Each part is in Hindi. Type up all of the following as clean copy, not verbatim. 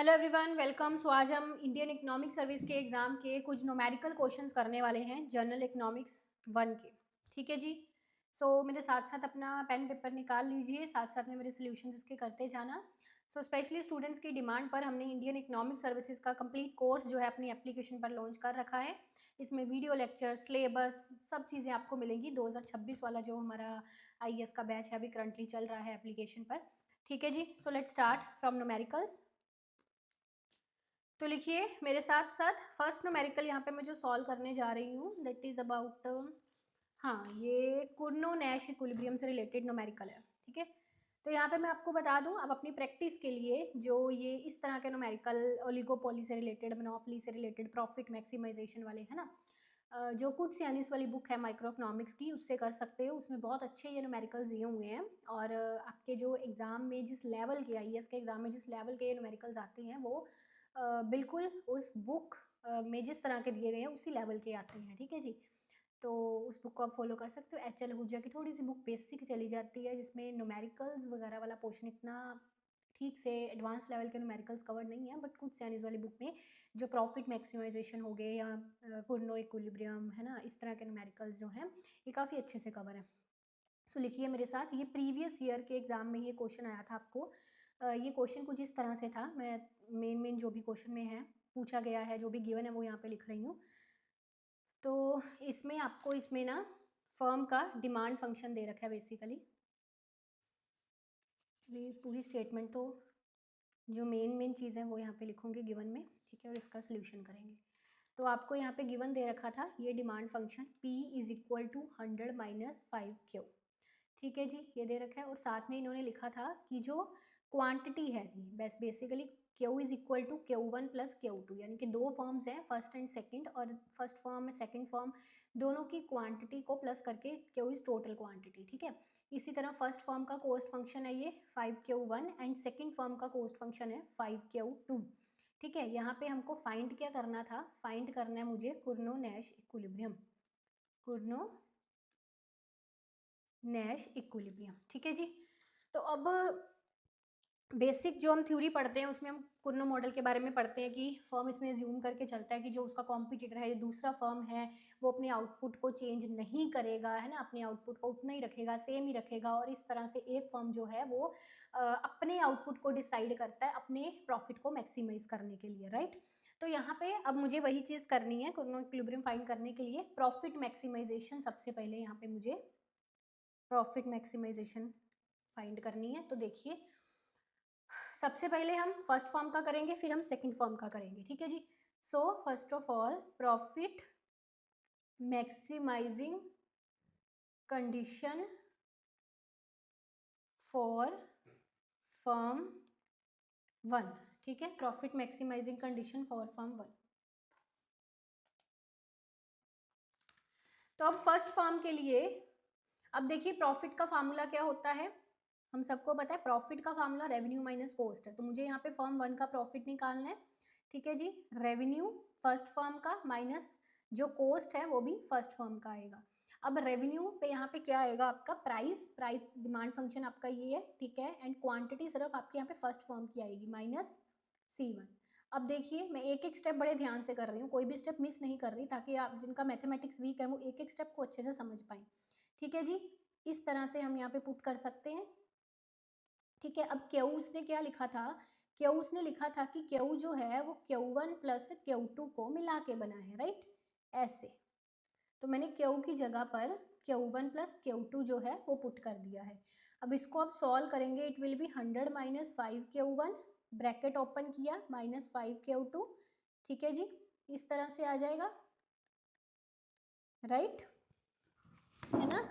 Hello everyone, welcome. सो आज हम इंडियन इकोनॉमिक सर्विस के एग्ज़ाम के कुछ न्यूमेरिकल क्वेश्चंस करने वाले हैं जनरल इकोनॉमिक्स 1 के। ठीक है जी। मेरे साथ साथ अपना पेन पेपर निकाल लीजिए, साथ साथ में मेरे सॉल्यूशंस इसके करते जाना। स्पेशली स्टूडेंट्स की डिमांड पर हमने इंडियन इकोनॉमिक सर्विसेज का कंप्लीट कोर्स जो है अपनी एप्लीकेशन पर लॉन्च कर रखा है। इसमें वीडियो लेक्चर, सिलेबस, सब चीज़ें आपको मिलेंगी। 2026 वाला जो हमारा IAS का बैच है अभी करंटली चल रहा है एप्लीकेशन पर। ठीक है जी। Let's start from numericals. तो लिखिए मेरे साथ साथ फर्स्ट न्यूमेरिकल यहाँ पे मैं जो सॉल्व करने जा रही हूँ दैट इज़ अबाउट, हाँ, ये कुर्नो नैश इक्विलिब्रियम से रिलेटेड न्यूमेरिकल है। ठीक है। तो यहाँ पे मैं आपको बता दूँ अब अपनी प्रैक्टिस के लिए जो ये इस तरह के न्यूमेरिकल ओलिगोपोली से रिलेटेड, मोनोपोली से रिलेटेड, प्रॉफिट मैक्सिमाइजेशन वाले है ना, जो कुड्स यानिस वाली बुक है माइक्रो इकोनॉमिक्स की, उससे कर सकते हो। उसमें बहुत अच्छे ये न्यूमेरिकल्स दिए हुए हैं और आपके जो एग्ज़ाम में जिस लेवल के IAS के एग्ज़ाम में जिस लेवल के ये न्यूमेरिकल्स आते हैं वो बिल्कुल उस बुक में जिस तरह के दिए गए हैं उसी लेवल के आते हैं। ठीक है जी। तो उस बुक को आप फॉलो कर सकते हो। HL आहूजा की थोड़ी सी बुक बेसिक चली जाती है जिसमें न्यूमेरिकल्स वगैरह वाला पोर्शन इतना ठीक से एडवांस लेवल के न्यूमेरिकल्स कवर नहीं है, बट कुछ सैनिज वाली बुक में जो प्रॉफिट मैक्सिमाइजेशन हो गए या कुर्नो इक्विलिब्रियम है ना, इस तरह के न्यूमेरिकल्स जो हैं ये काफ़ी अच्छे से कवर है। लिखिए मेरे साथ, ये प्रीवियस ईयर के एग्ज़ाम में ये क्वेश्चन आया था आपको। ये क्वेश्चन कुछ इस तरह से था। मैं मेन जो भी क्वेश्चन में है पूछा गया है, जो भी गिवन है वो यहाँ पे लिख रही हूँ। तो इसमें आपको इसमें ना फर्म का डिमांड फंक्शन दे रखा है बेसिकली। ये पूरी स्टेटमेंट तो जो मेन चीज़ है वो यहाँ पे लिखूंगी गिवन में। ठीक है। और इसका सोल्यूशन करेंगे। तो आपको यहाँ पे गिवन दे रखा था ये demand function P is equal to 100 minus 5Q। ठीक है जी, ये दे रखा है। और साथ में इन्होंने लिखा था कि जो क्वांटिटी है जी, बस basically Q is equal to Q1 plus Q2, यानी कि दो फॉर्म्स हैं फर्स्ट एंड सेकंड, और फर्स्ट फॉर्म में सेकंड फॉर्म दोनों की क्वांटिटी को प्लस करके Q इज टोटल क्वांटिटी। ठीक है। इसी तरह फर्स्ट फॉर्म का कोस्ट फंक्शन है ये 5Q1 एंड सेकंड फॉर्म का कोस्ट फंक्शन है 5Q2। ठीक है। यहाँ पे हमको फाइंड क्या करना था, फाइंड करना है मुझे कुर्नो नैश इक्विलिब्रियम, कुर्नो नैश इक्विलिब्रियम। ठीक है जी। तो अब बेसिक जो हम थ्योरी पढ़ते हैं उसमें हम कुर्नो मॉडल के बारे में पढ़ते हैं कि फर्म इसमें ज्यूम करके चलता है कि जो उसका कॉम्पिटिटर है, दूसरा फर्म है, वो अपने आउटपुट को चेंज नहीं करेगा, है ना, अपने आउटपुट को उतना ही रखेगा, सेम ही रखेगा। और इस तरह से एक फर्म जो है वो अपने आउटपुट को डिसाइड करता है अपने प्रॉफिट को मैक्सिमाइज करने के लिए, राइट। तो यहाँ पे अब मुझे वही चीज़ करनी है कुर्नो इक्विलिब्रियम फाइंड करने के लिए। प्रॉफिट मैक्सिमाइजेशन सबसे पहले यहाँ पे मुझे प्रॉफिट मैक्सिमाइजेशन फाइंड करनी है। तो देखिए सबसे पहले हम फर्स्ट फॉर्म का करेंगे, फिर हम सेकंड फॉर्म का करेंगे। ठीक है जी। First of all profit maximising condition for firm 1। ठीक है। Profit maximising condition for firm 1। तो अब फर्स्ट फर्म के लिए अब देखिए प्रॉफिट का फार्मूला क्या होता है, हम सबको पता है प्रॉफिट का फार्मूला रेवेन्यू माइनस कॉस्ट है। तो मुझे यहाँ पे फर्म 1 का प्रॉफिट निकालना है। ठीक है जी। रेवेन्यू फर्स्ट फर्म का माइनस जो कॉस्ट है वो भी फर्स्ट फर्म का आएगा। अब रेवेन्यू पे यहाँ पे क्या आएगा आपका प्राइस, प्राइस डिमांड फंक्शन आपका ये है। ठीक है। एंड क्वांटिटी सिर्फ आपके यहाँ पे फर्स्ट फर्म की आएगी माइनस C1। अब देखिए मैं एक एक स्टेप बड़े ध्यान से कर रही हूँ, कोई भी स्टेप मिस नहीं कर रही, ताकि आप जिनका मैथमेटिक्स वीक है वो एक एक स्टेप को अच्छे से समझ पाए। ठीक है जी। इस तरह से हम यहाँ पे पुट कर सकते हैं। ठीक है। अब क्यू उसने क्या लिखा था, क्यू उसने लिखा था कि क्यू जो है वो Q1 प्लस Q2 को मिला के बना है, राइट, ऐसे। तो मैंने क्यू की जगह पर Q1 प्लस Q2 जो है वो पुट कर दिया है। अब इसको आप सॉल्व करेंगे, it will B 100 minus 5Q1, bracket open किया, माइनस 5Q2। ठीक है जी। इस तरह से आ जाएगा, राइट, है ना।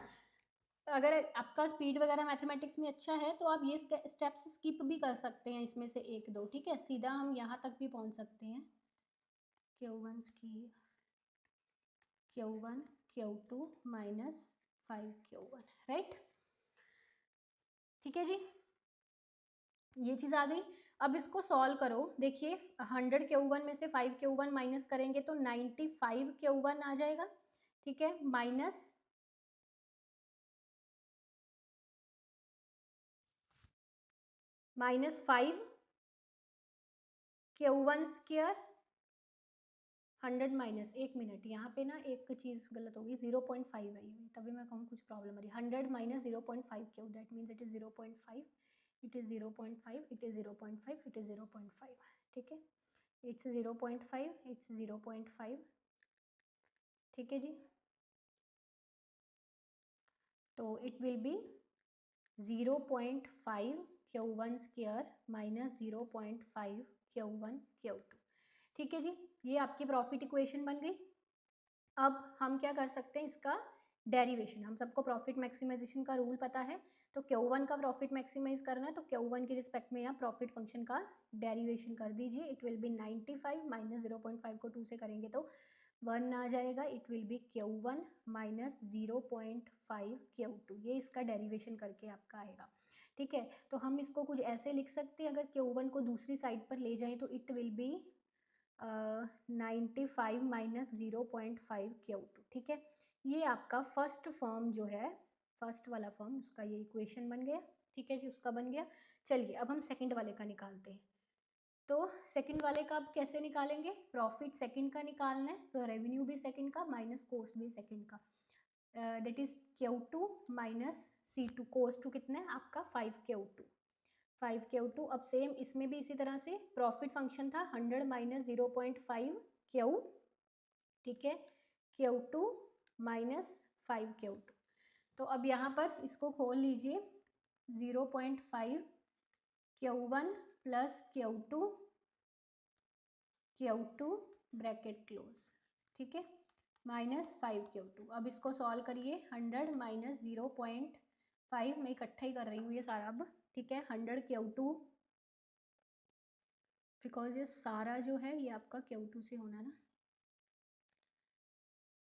अगर आपका स्पीड वगैरह मैथमेटिक्स में अच्छा है तो आप ये स्टेप्स स्किप भी कर सकते हैं, इसमें से एक दो। ठीक है। सीधा हम यहाँ तक भी पहुँच सकते हैं, Q1 की Q1 Q2 minus 5Q1, right. ठीक है जी। ये चीज़ आ गई। अब इसको सॉल्व करो। देखिए 100Q1 में से 5Q1 माइनस करेंगे तो 95Q1 आ जाएगा। ठीक है। माइनस 5 Q1 स्क्वायर 100 माइनस, एक मिनट यहाँ पे ना एक चीज़ गलत होगी, 0.5 है ये, तभी मैं कहूँ कुछ प्रॉब्लम आ रही है। 100 माइनस 0.5 क्यों, that means it is 0.5, it is 0.5, it is 0.5, it is 0.5, ठीक है, इट्स 0.5, इट्स 0.5, ठीक है जी। तो it will B 0.5 Q1 square minus 0.5 Q1 Q2, ठीक है जी। ये आपकी प्रॉफिट इक्वेशन बन गई। अब हम क्या कर सकते हैं, इसका डेरिवेशन, हम सबको प्रॉफिट मैक्सिमाइजेशन का रूल पता है, तो Q1 का प्रॉफिट मैक्सिमाइज करना है तो Q1 के रिस्पेक्ट में यहाँ प्रॉफिट फंक्शन का डेरिवेशन कर दीजिए। इट विल बी 95 माइनस 0.5 को 2 से करेंगे तो 1 आ जाएगा। It will B Q1 minus 0.5 Q2, ये इसका डेरिवेशन करके आपका आएगा, ठीक है। तो हम इसको कुछ ऐसे लिख सकते हैं, अगर Q1 को दूसरी साइड पर ले जाएं तो it will B 95 minus 0.5 Q2, ठीक है। ये आपका फर्स्ट फॉर्म जो है, फर्स्ट वाला फॉर्म, उसका ये इक्वेशन बन गया, ठीक है जी, उसका बन गया। चलिए अब हम सेकंड वाले का निकालते हैं। तो सेकंड वाले का अब कैसे निकालेंगे, प्रॉफिट सेकंड का निकालना है तो रेवेन्यू भी सेकंड का माइनस कॉस्ट भी सेकंड का, that is Q2 minus C2, cost कितना है आपका 5 Q2। अब सेम इसमें भी इसी तरह से प्रॉफिट फंक्शन था 100 माइनस 0.5 Q, ठीक है, Q2 माइनस 5 Q2। तो अब यहाँ पर इसको खोल लीजिए, 0.5 Q1 plus Q2 bracket close, ठीक है, माइनस 5 Q2। अब इसको सॉल्व करिए, 100 माइनस 0.5, मैं इकट्ठा ही कर रही हूँ ये सारा अब, ठीक है, 100 Q2, बिकॉज ये सारा जो है ये आपका Q2 से होना ना,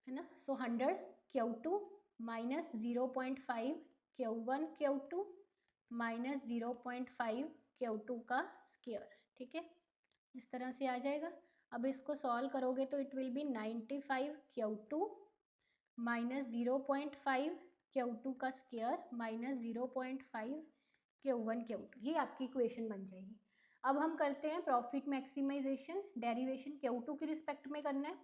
है ना। सो 100 Q2 minus 0.5 Q1 Q2 minus 0.5 Q2 का स्क्वायर, ठीक है, इस तरह से आ जाएगा। अब इसको सॉल्व करोगे तो it will B 95 Q2 minus 0.5 Q2 का स्क्वायर माइनस 0.5 Q1 Q2, ये आपकी इक्वेशन बन जाएगी। अब हम करते हैं प्रॉफिट मैक्सिमाइजेशन, डेरिवेशन Q2 के रिस्पेक्ट में करना है,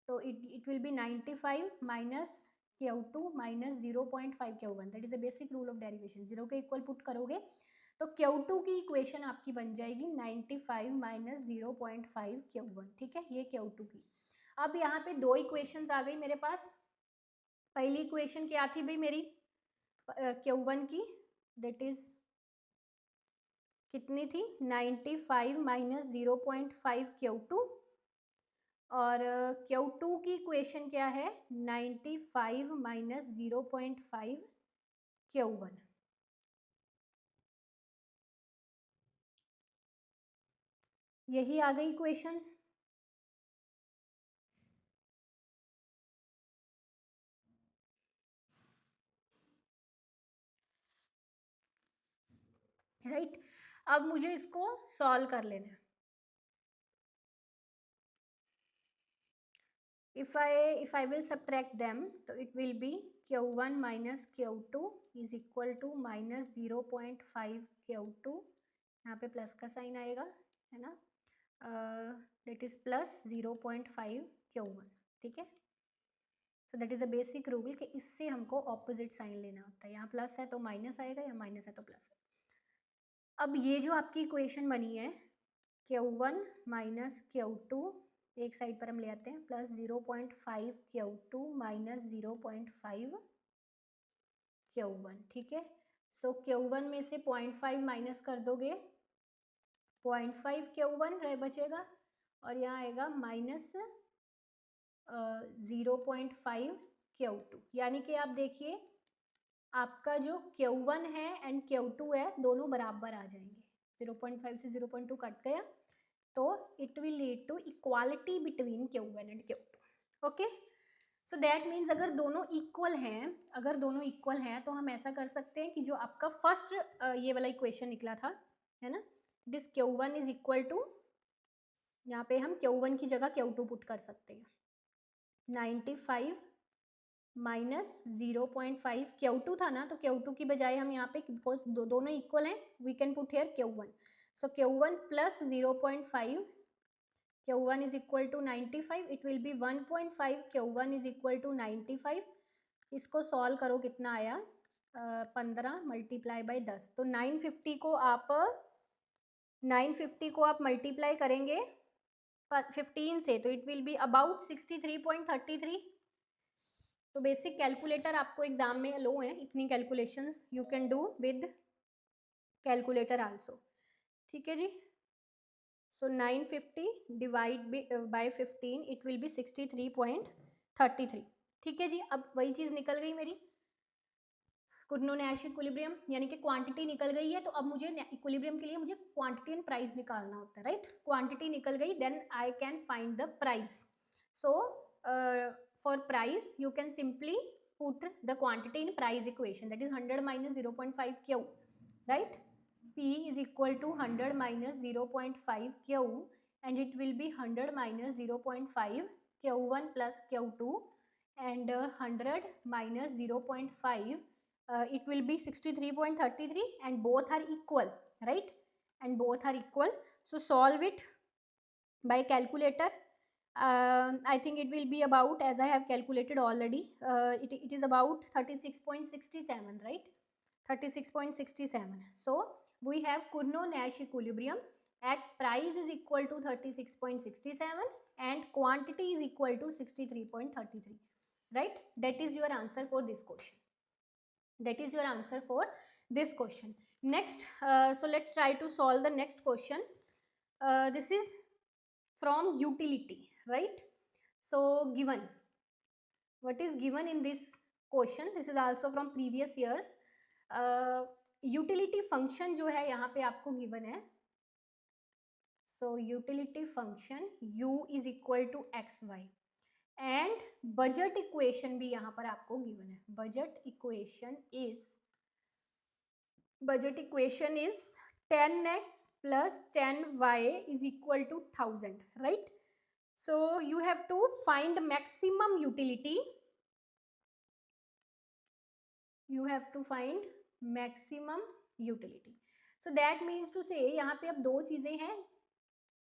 तो it will B 95 minus Q2 minus 0.5 Q1, that is a basic rule of derivation. Zero के इक्वल पुट करोगे तो Q2 की इक्वेशन आपकी बन जाएगी 95 माइनस 0.5 Q1, ठीक है, ये Q2 की। अब यहाँ पे दो इक्वेशंस आ गई मेरे पास। पहली इक्वेशन क्या थी भाई मेरी, Q1 की, दैट इज कितनी थी, 95 माइनस 0.5 Q2, और Q2 की इक्वेशन क्या है, 95 माइनस 0.5 Q1। यही आ गई इक्वेशंस। राइट, अब मुझे इसको सॉल्व कर लेना है। if I will subtract them तो it will be Q1 minus Q2 is equal to minus 0.5 Q2, यहाँ पे प्लस का साइन आएगा, है ना, that is plus 0.5 Q1, ठीक है। So that is a basic rule कि इससे हमको ऑपोजिट साइन लेना होता है, यहाँ प्लस है तो माइनस आएगा, या माइनस है तो प्लस है। अब ये जो आपकी इक्वेशन बनी है Q1 माइनस Q2, एक साइड पर हम ले आते हैं, प्लस 0.5 Q2 माइनस 0.5 Q1, ठीक है। सो Q1 में से 0.5 माइनस कर दोगे, 0.5 Q1 रह बचेगा, और यहाँ आएगा माइनस 0.5 Q2, यानी कि आप देखिए आपका जो Q1 है एंड Q2 है दोनों बराबर आ जाएंगे, 0.5 से 0.2 कट गया, तो it will lead to equality between Q1 and Q2। Okay, so that means अगर दोनों इक्वल हैं, तो हम ऐसा कर सकते हैं कि जो आपका फर्स्ट ये वाला इक्वेशन निकला था, है ना, this Q1 is equal to, यहाँ पे हम Q1 की जगह Q2 पुट कर सकते हैं, 95 माइनस 0.5 Q2 था ना, तो Q2 की बजाय हम यहाँ पे, बिकॉज दोनों इक्वल हैं, we can put here Q1, so Q1 plus 0.5 Q1 is equal to 95, it will be 1.5 Q1 is equal to 95. इसको सॉल्व करो, कितना आया 15 मल्टीप्लाई बाई 10, तो 950 को आप मल्टीप्लाई करेंगे 15 से, तो इट विल बी अबाउट 63.33. तो बेसिक कैलकुलेटर आपको एग्जाम में लो है, इतनी calculations you can do with calculator also. ठीक है जी. सो 950 divide by 15 it will B 63.33. ठीक है जी. अब वही चीज़ निकल गई मेरी, कुर्नो-नैश इक्विलिब्रियम, यानी कि क्वांटिटी निकल गई है. तो अब मुझे इक्विलिब्रियम के लिए मुझे क्वांटिटी एंड प्राइस निकालना होता है, राइट. क्वांटिटी निकल गई, then I can find the price. So for price you can simply put the quantity in price equation, that is 100 minus 0.5 Q, right. P is equal to 100 minus 0.5 Q, and it will be 100 minus 0.5 Q1 plus Q2, and 100 minus 0.5 it will be 63.33, and both are equal, right, and both are equal. So solve it by calculator. I think it will be about, as I have calculated already, it is about 36.67, right, 36.67. So we have Cournot-Nash equilibrium at price is equal to 36.67 and quantity is equal to 63.33, right. That is your answer for this question. That is your answer for this question. Next, so let's try to solve the next question. This is from utility, right. So given, what is given in this question, this is also from previous years. Utility function जो है यहाँ पे आपको given है. So utility function u is equal to xy, and budget equation भी यहाँ पर आपको given है. Budget equation is 10x plus 10y is equal to 1000, right. So you have to find maximum utility. You have to find maximum utility. So that means to say यहाँ पे अब दो चीजें हैं.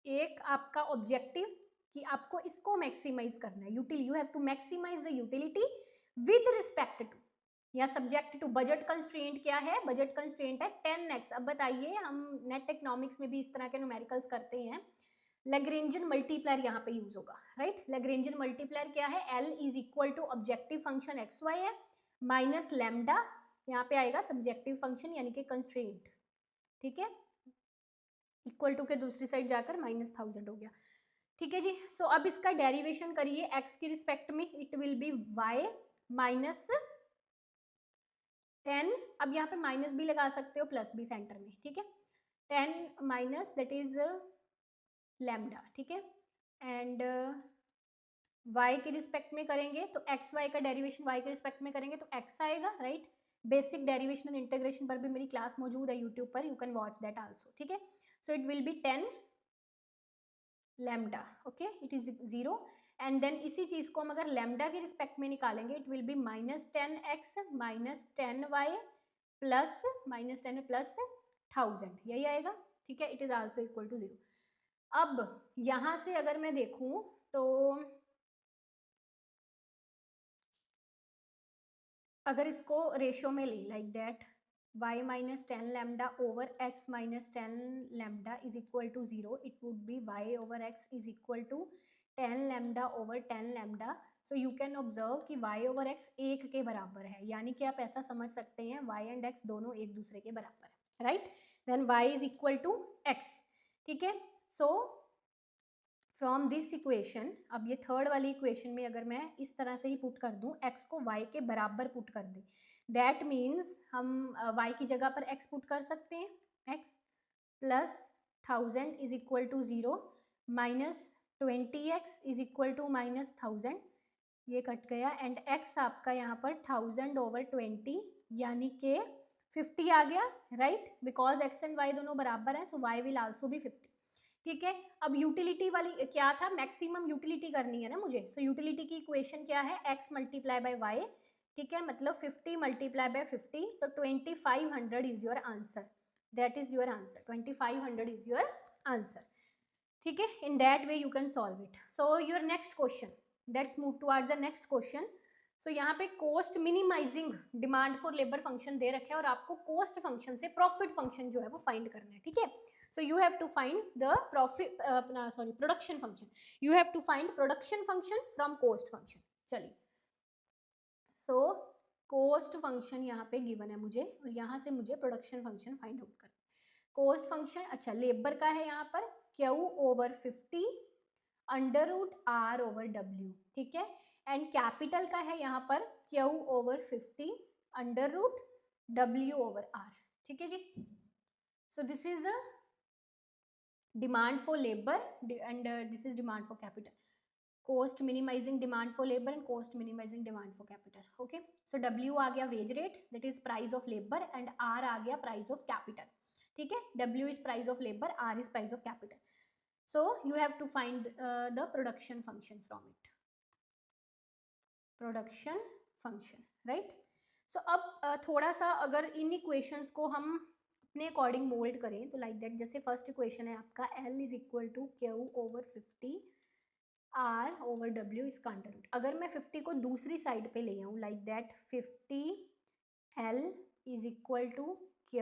एक आपका ऑब्जेक्टिव कि आपको इसको मैक्सिमाइज करना है, util you have to maximize the utility with respect to या सब्जेक्ट टू बजट कंस्ट्रेंट. क्या है बजट कंस्ट्रेंट है 10x. अब बताइए, हम नेट इकोनॉमिक्स में भी इस तरह के न्यूमेरिकल्स करते हैं. लैग्रेंजियन मल्टीप्लायर यहाँ पे यूज होगा, राइट. लैग्रेंजियन मल्टीप्लायर क्या है, L is equal to objective function X Y है माइनस लैम्डा, यहाँ पे आएगा सब्जेक्टिव फंक्शन यानी कि कंस्ट्रेंट. ठीक है, इक्वल टू के दूसरी साइड जाकर -1000 हो गया. ठीक है जी. सो अब इसका डेरिवेशन करिए x की रिस्पेक्ट में, it will B y minus 10. अब यहाँ पे माइनस भी लगा सकते हो, प्लस भी सेंटर में. ठीक है, 10 माइनस दैट इज लैम्डा. ठीक है, एंड y के रिस्पेक्ट में करेंगे तो एक्स वाई का डेरिवेशन y के रिस्पेक्ट में करेंगे तो x आएगा, right. Basic derivation and integration पर भी मेरी क्लास मौजूद है यूट्यूब पर, you can watch that also. ठीक है, so it will be 10 lambda. Okay, it is 0. And then इसी चीज को हम अगर लैम्डा के रिस्पेक्ट में निकालेंगे, it will be -10x minus 10y plus -10 plus 1000, यही आएगा. ठीक है, it is also equal to 0. अब यहां से अगर मैं देखूं तो अगर इसको रेशियो में ले like that, y minus 10 lambda over x minus 10 lambda is equal to 0, it would be y over x is equal to 10 lambda over 10 lambda. So you can observe कि y ओवर x 1 के बराबर है, यानी कि आप ऐसा समझ सकते हैं y एंड x दोनों एक दूसरे के बराबर है, right. Then y is equal to x. ठीक है, सो फ्रॉम दिस इक्वेशन, अब ये थर्ड वाली इक्वेशन में अगर मैं इस तरह से ही पुट कर दूं, x को y के बराबर पुट कर दें, दैट मीन्स हम y की जगह पर x पुट कर सकते हैं. x plus 1000 is equal to 0 minus 20x is equal to -1000, ये कट गया, एंड x आपका यहाँ पर 1000 ओवर 20 यानी कि 50 आ गया, right. Because x and y दोनों बराबर हैं, सो y विल आल्सो बी 50. ठीक है, अब यूटिलिटी वाली क्या था, मैक्सिमम यूटिलिटी करनी है ना मुझे. सो यूटिलिटी की इक्वेशन क्या है, x मल्टीप्लाई बाय y. ठीक है, मतलब 50 मल्टीप्लाई बाय 50, तो 2500 is your answer. That is your answer, 2500 is your answer. ठीक है, in that way you can solve it. So your next question, let's move towards the next question. So यहाँ पे cost minimising demand for labour function दे रखे हैं और आपको कॉस्ट फंक्शन से प्रॉफिट फंक्शन जो है वो फाइंड करना है. ठीक है, so you have to find the profit sorry production function. You have to find production function from cost function. चलिए, सो कॉस्ट फंक्शन यहाँ पे गिवन है मुझे और यहाँ से मुझे प्रोडक्शन फंक्शन फाइंड आउट करना. कॉस्ट फंक्शन, अच्छा लेबर का है यहाँ पर Q over 50 under root R over W. ठीक है, एंड कैपिटल का है यहाँ पर Q over 50 under root W over R. ठीक है जी, so this is the demand for labour and this is demand for capital. Cost minimising demand for labour and cost minimising demand for capital. Okay, so W आ गया wage rate, that is price of labour, and R आ गया प्राइस ऑफ कैपिटल. ठीक है, W is price of labour, R is price of capital. So you have to find the production function from it. Production function, right? So अब थोड़ा सा अगर इन इक्वेशंस को हम अपने अकॉर्डिंग मोल्ड करें तो लाइक दैट, जैसे फर्स्ट इक्वेशन है आपका L is equal to Q over 50 R over W इसका अंडर रूट. अगर मैं 50 को दूसरी साइड पे ले आऊँ like that 50 L is equal to Q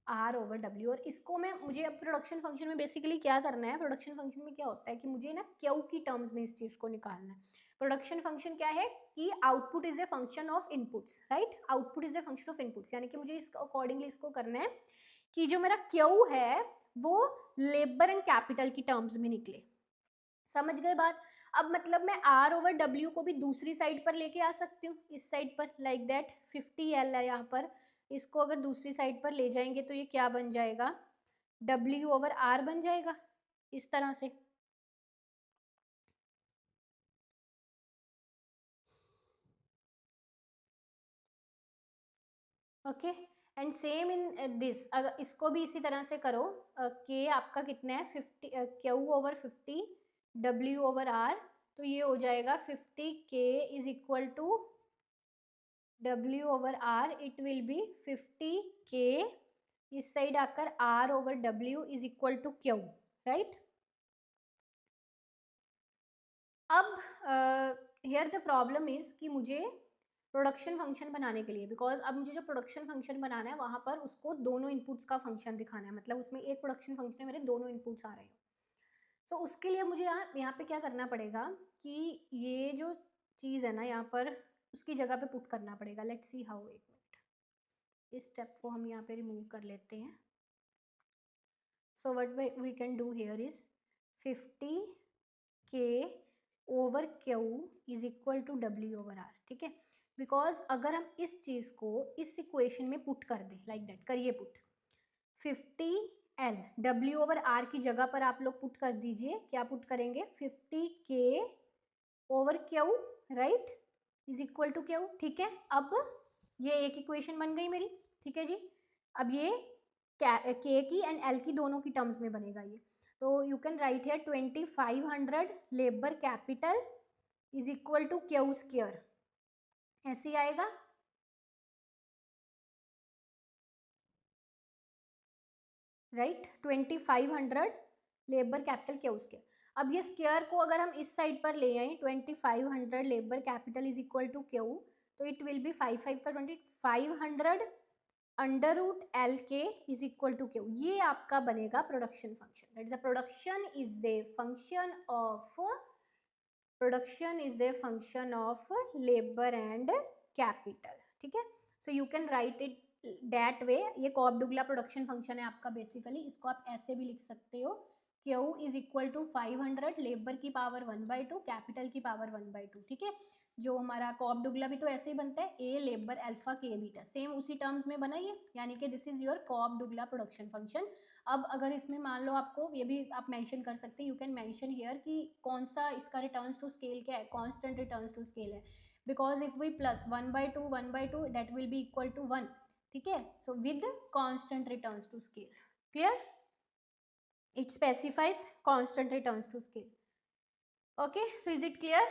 R over W, और इसको मैं मुझे अब प्रोडक्शन फंक्शन में बेसिकली क्या करना है, प्रोडक्शन फंक्शन में क्या होता है कि मुझे ना Q की टर्म्स में इस चीज़ को निकालना है. प्रोडक्शन फंक्शन क्या है कि output is a function of inputs, right? Output is a function of inputs, यानी कि मुझे इस अकॉर्डिंगली इसको करना है कि जो मेरा Q है वो लेबर एंड कैपिटल की टर्म्स में निकले. समझ गए बात? अब मतलब मैं R ओवर W को भी दूसरी साइड पर लेके आ सकती हूँ, इस साइड पर लाइक दैट 50L है यहाँ पर, इसको अगर दूसरी साइड पर ले जाएंगे तो ये क्या बन जाएगा, W ओवर R बन जाएगा इस तरह से. Okay, and same in this, अगर इसको भी इसी तरह से करो, K आपका कितना है 50 Q over 50 W over R, तो ये हो जाएगा 50K is equal to W over R, it will be 50K इस साइड आकर R over W is equal to Q, right? अब हियर द प्रॉब्लम इज कि मुझे प्रोडक्शन फंक्शन बनाने के लिए, बिकॉज अब मुझे जो प्रोडक्शन फंक्शन बनाना है वहाँ पर उसको दोनों इनपुट्स का फंक्शन दिखाना है, मतलब उसमें एक प्रोडक्शन फंक्शन है, मेरे दोनों इनपुट्स आ रहे हैं. सो उसके लिए मुझे यहाँ पे क्या करना पड़ेगा कि ये जो चीज़ है ना यहाँ पर उसकी जगह पे पुट करना पड़ेगा. Let's see how. एक मिनट, इस स्टेप को हम यहाँ पे रिमूव कर लेते हैं. So what we can do here is 50K over Q is equal to W over R. ठीक है, बिकॉज अगर हम इस चीज़ को इस इक्वेशन में पुट कर दें लाइक दैट, करिए put 50L W over R की जगह पर आप लोग पुट कर दीजिए. क्या पुट करेंगे, 50K over Q, right, is equal to Q. ठीक है, अब ये एक इक्वेशन बन गई मेरी. ठीक है जी, अब ये K की एंड L की दोनों की टर्म्स में बनेगा ये. तो you can write here 2500 labour capital is equal to Q square, ऐसे ही आएगा. Right, 2500 labour capital Q square. अब ये स्क्वायर को अगर हम इस साइड पर ले आए 2500 labour capital is equal to Q, तो इट विल बी 5 का 2500 under root L K is equal to Q. ये आपका बनेगा production function. That is a production is a function of labour and capital. ठीक है, so you can write it that way. ये कॉब-डुगला प्रोडक्शन फंक्शन है आपका बेसिकली. इसको आप ऐसे भी लिख सकते हो, Q is equal to 500 labour की पावर 1/2 कैपिटल की पावर 1/2. ठीक है, जो हमारा कॉब-डुगला भी तो ऐसे ही बनता है, A labour alpha K beta, same उसी टर्म्स में बना ये, यानी कि this is your Cobb Douglas production function. अब अगर इसमें मान लो आपको ये भी आप मेंशन कर सकते हैं, यू कैन मेंशन हियर कि कौन सा इसका रिटर्न्स टू स्केल क्या है, कांस्टेंट रिटर्न्स टू स्केल है, because if we plus 1/2 that will be equal to 1. ठीक है, so with constant returns to scale. Clear? It specifies constant returns to scale. Okay, so is it clear?